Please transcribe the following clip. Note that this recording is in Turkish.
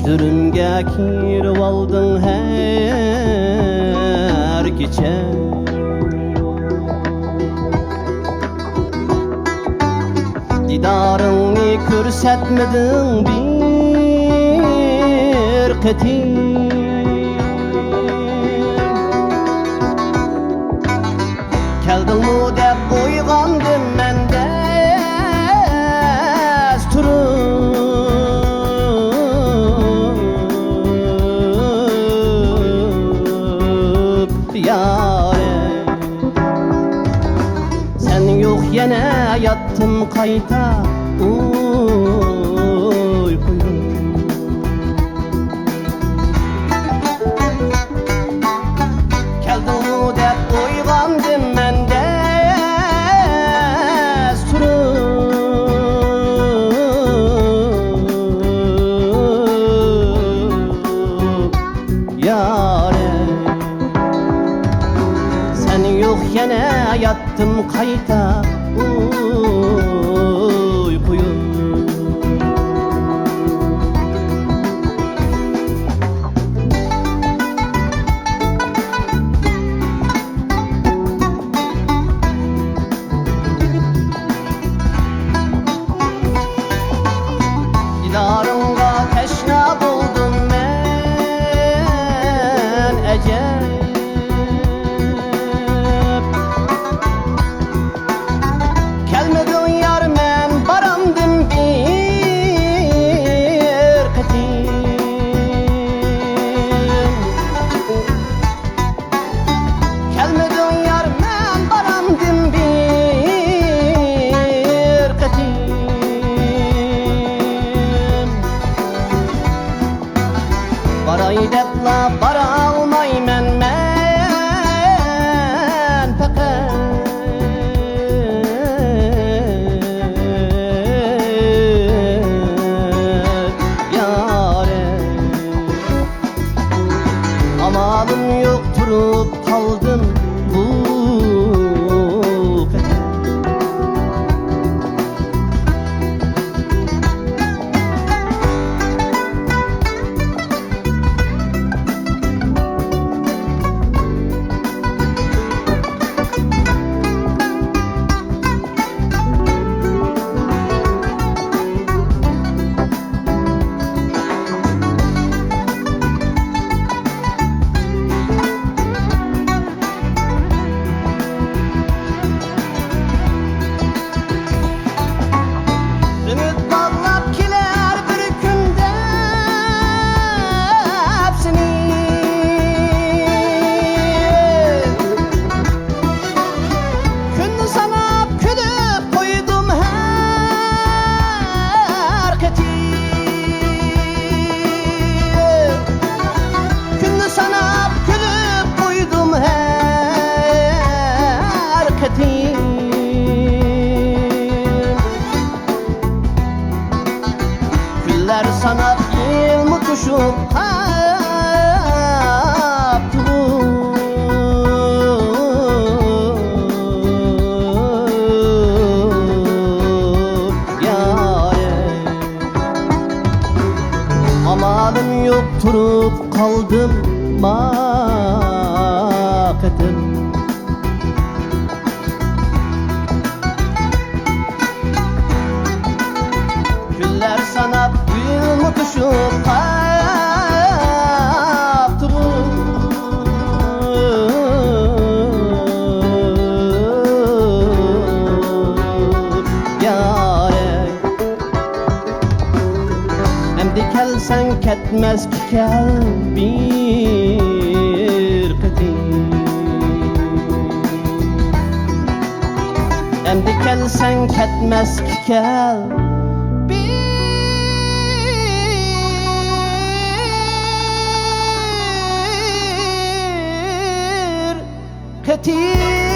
Düştürümge kirip aldın her gece. Didarını körsetmedin bir ketim. Keldin mu dep uyg'ondim men turib yare. Sen yok yana yattım kayta uykuya. Keldin mu dep uyg'ondim men yana yattım kayta uykuya. Didarınga teşna buldum men ecel. Baray depla bara almaymen men peqet yare. Amalım yok turup kaldım bu kadar. Güller sanat yılmı kuşum kaptı yare. Amalım yok turup kaldım maketim. Güller sanat yılmı kuşum kaptı yare. Emdi kelsen ketmez ki kel bir ketim. Emdi kelsen ketmez ki kel ketim.